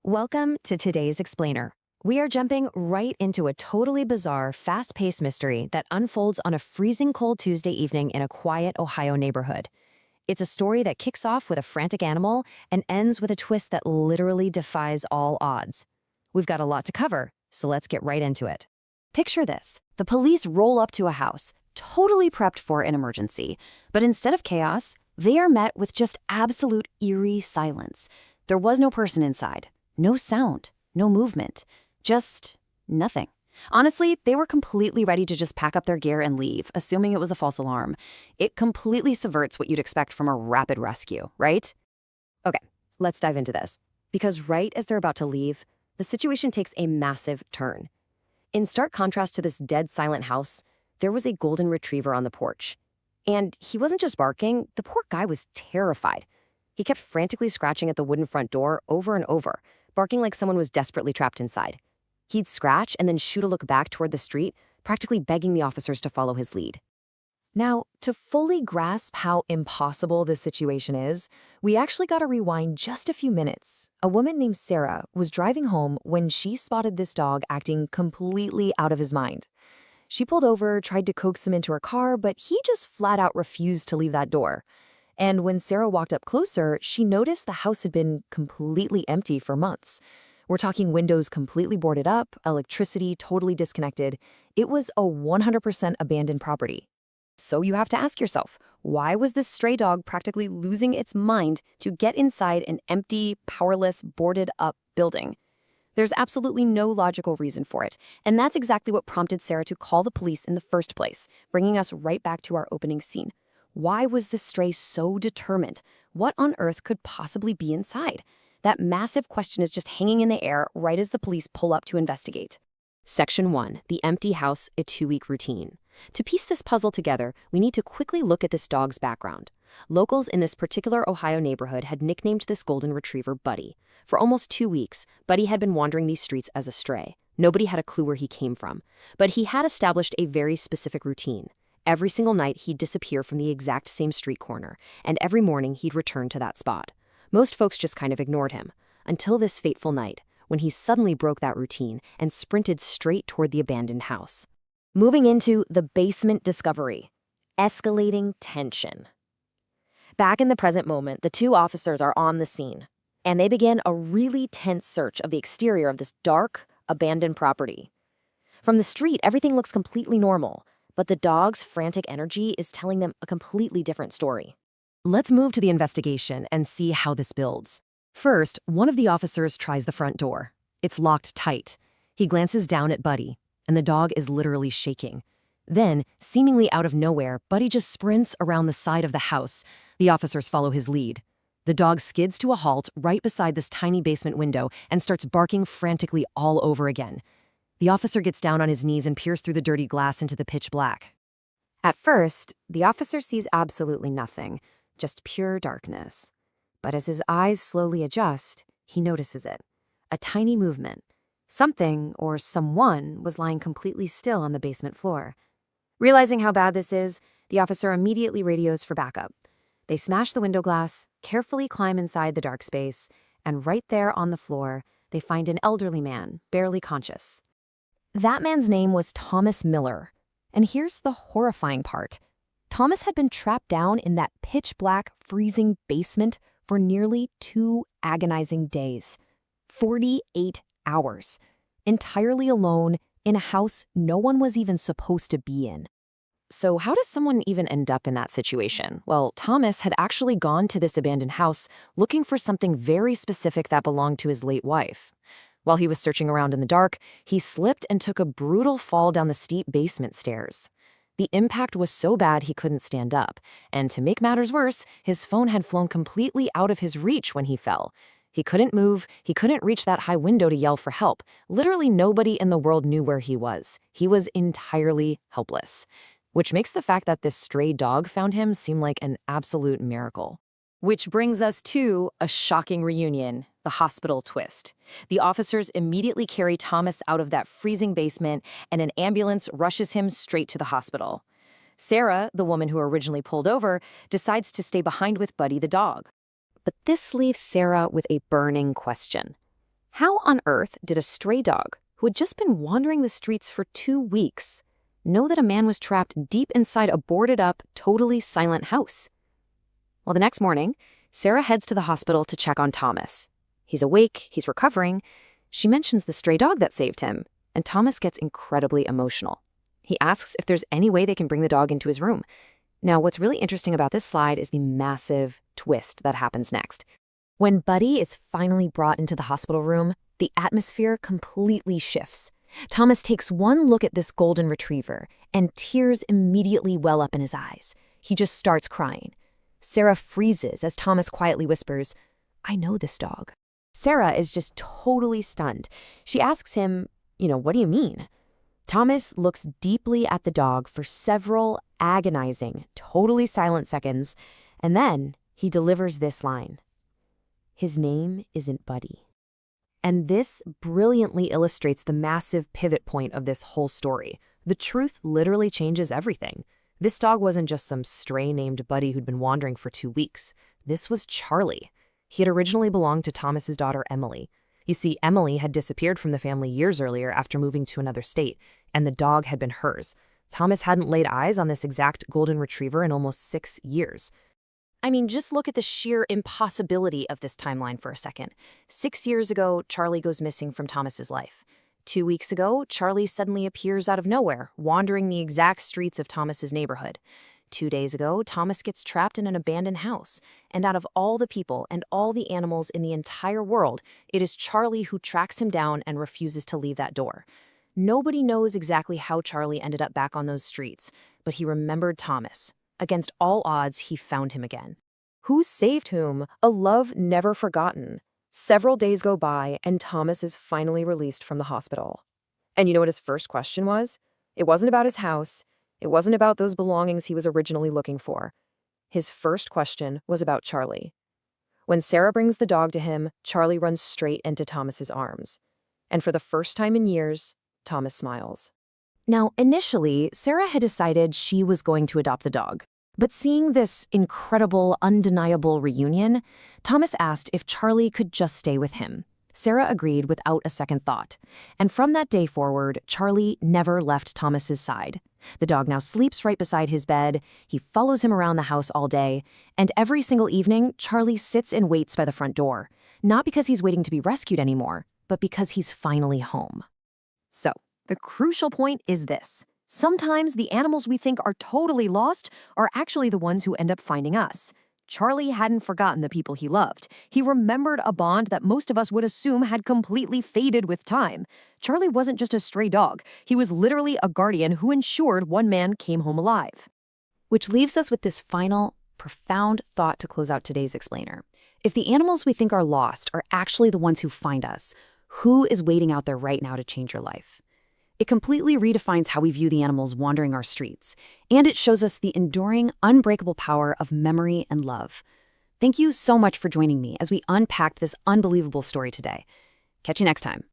Welcome to today's Explainer. We are jumping right into a totally bizarre, fast-paced mystery that unfolds on a freezing cold Tuesday evening in a quiet Ohio neighborhood. It's a story that kicks off with a frantic animal and ends with a twist that literally defies all odds. We've got a lot to cover, so let's get right into it. Picture this. The police roll up to a house, totally prepped for an emergency. But instead of chaos, they are met with just absolute eerie silence. There was no person inside. No sound, no movement, just nothing. Honestly, they were completely ready to just pack up their gear and leave, assuming it was a false alarm. It completely subverts what you'd expect from a rapid rescue, right? Okay, let's dive into this. Because right as they're about to leave, the situation takes a massive turn. In stark contrast to this dead, silent house, there was a golden retriever on the porch. And he wasn't just barking, the poor guy was terrified. He kept frantically scratching at the wooden front door over and over, barking like someone was desperately trapped inside. He'd scratch and then shoot a look back toward the street, practically begging the officers to follow his lead. Now, to fully grasp how impossible this situation is, we actually got to rewind just a few minutes. A woman named Sarah was driving home when she spotted this dog acting completely out of his mind. She pulled over, tried to coax him into her car, but he just flat out refused to leave that door. And when Sarah walked up closer, she noticed the house had been completely empty for months. We're talking windows completely boarded up, electricity totally disconnected. It was a 100% abandoned property. So you have to ask yourself, why was this stray dog practically losing its mind to get inside an empty, powerless, boarded up building? There's absolutely no logical reason for it, and that's exactly what prompted Sarah to call the police in the first place, bringing us right back to our opening scene. Why was this stray so determined? What on earth could possibly be inside? That massive question is just hanging in the air right as the police pull up to investigate. Section 1. The empty house, a 2-week routine. To piece this puzzle together, we need to quickly look at this dog's background. Locals in this particular Ohio neighborhood had nicknamed this golden retriever Buddy. For almost 2 weeks, Buddy had been wandering these streets as a stray. Nobody had a clue where he came from. But he had established a very specific routine. Every single night, he'd disappear from the exact same street corner, and every morning he'd return to that spot. Most folks just kind of ignored him, until this fateful night, when he suddenly broke that routine and sprinted straight toward the abandoned house. Moving into the basement discovery. Escalating tension. Back in the present moment, the two officers are on the scene, and they begin a really tense search of the exterior of this dark, abandoned property. From the street, everything looks completely normal, but the dog's frantic energy is telling them a completely different story. Let's move to the investigation and see how this builds. First, one of the officers tries the front door. It's locked tight. He glances down at Buddy, and the dog is literally shaking. Then, seemingly out of nowhere, Buddy just sprints around the side of the house. The officers follow his lead. The dog skids to a halt right beside this tiny basement window and starts barking frantically all over again. The officer gets down on his knees and peers through the dirty glass into the pitch black. At first, the officer sees absolutely nothing, just pure darkness. But as his eyes slowly adjust, he notices it. A tiny movement. Something, or someone, was lying completely still on the basement floor. Realizing how bad this is, the officer immediately radios for backup. They smash the window glass, carefully climb inside the dark space, and right there on the floor, they find an elderly man, barely conscious. That man's name was Thomas Miller. And here's the horrifying part. Thomas had been trapped down in that pitch-black, freezing basement for nearly 2 agonizing days. 48 hours. Entirely alone in a house no one was even supposed to be in. So how does someone even end up in that situation? Well, Thomas had actually gone to this abandoned house looking for something very specific that belonged to his late wife. While he was searching around in the dark, he slipped and took a brutal fall down the steep basement stairs. The impact was so bad he couldn't stand up, and to make matters worse, his phone had flown completely out of his reach when he fell. He couldn't move, he couldn't reach that high window to yell for help. Literally nobody in the world knew where he was. He was entirely helpless, which makes the fact that this stray dog found him seem like an absolute miracle. Which brings us to a shocking reunion, the hospital twist. The officers immediately carry Thomas out of that freezing basement, and an ambulance rushes him straight to the hospital. Sarah, the woman who originally pulled over, decides to stay behind with Buddy the dog. But this leaves Sarah with a burning question. How on earth did a stray dog, who had just been wandering the streets for 2 weeks, know that a man was trapped deep inside a boarded-up, totally silent house? Well, the next morning, Sarah heads to the hospital to check on Thomas. He's awake, he's recovering. She mentions the stray dog that saved him, and Thomas gets incredibly emotional. He asks if there's any way they can bring the dog into his room. Now, what's really interesting about this slide is the massive twist that happens next. When Buddy is finally brought into the hospital room, the atmosphere completely shifts. Thomas takes one look at this golden retriever, and tears immediately well up in his eyes. He just starts crying. Sarah freezes as Thomas quietly whispers, "I know this dog." Sarah is just totally stunned. She asks him, "What do you mean?" Thomas looks deeply at the dog for several agonizing, totally silent seconds, and then he delivers this line. "His name isn't Buddy." And this brilliantly illustrates the massive pivot point of this whole story. The truth literally changes everything. This dog wasn't just some stray named Buddy who'd been wandering for 2 weeks. This was Charlie. He had originally belonged to Thomas's daughter, Emily. You see, Emily had disappeared from the family years earlier after moving to another state, and the dog had been hers. Thomas hadn't laid eyes on this exact golden retriever in almost 6 years. I mean, just look at the sheer impossibility of this timeline for a second. 6 years ago, Charlie goes missing from Thomas's life. 2 weeks ago, Charlie suddenly appears out of nowhere, wandering the exact streets of Thomas's neighborhood. 2 days ago, Thomas gets trapped in an abandoned house. And out of all the people and all the animals in the entire world, it is Charlie who tracks him down and refuses to leave that door. Nobody knows exactly how Charlie ended up back on those streets, but he remembered Thomas. Against all odds, he found him again. Who saved whom? A love never forgotten. Several days go by, and Thomas is finally released from the hospital. And you know what his first question was? It wasn't about his house. It wasn't about those belongings he was originally looking for. His first question was about Charlie. When Sarah brings the dog to him, Charlie runs straight into Thomas's arms. And for the first time in years, Thomas smiles. Now, initially, Sarah had decided she was going to adopt the dog. But seeing this incredible, undeniable reunion, Thomas asked if Charlie could just stay with him. Sarah agreed without a second thought. And from that day forward, Charlie never left Thomas's side. The dog now sleeps right beside his bed, he follows him around the house all day, and every single evening, Charlie sits and waits by the front door. Not because he's waiting to be rescued anymore, but because he's finally home. So, the crucial point is this. Sometimes the animals we think are totally lost are actually the ones who end up finding us. Charlie hadn't forgotten the people he loved. He remembered a bond that most of us would assume had completely faded with time. Charlie wasn't just a stray dog. He was literally a guardian who ensured one man came home alive. Which leaves us with this final, profound thought to close out today's explainer. If the animals we think are lost are actually the ones who find us, who is waiting out there right now to change your life? It completely redefines how we view the animals wandering our streets, and it shows us the enduring, unbreakable power of memory and love. Thank you so much for joining me as we unpacked this unbelievable story today. Catch you next time.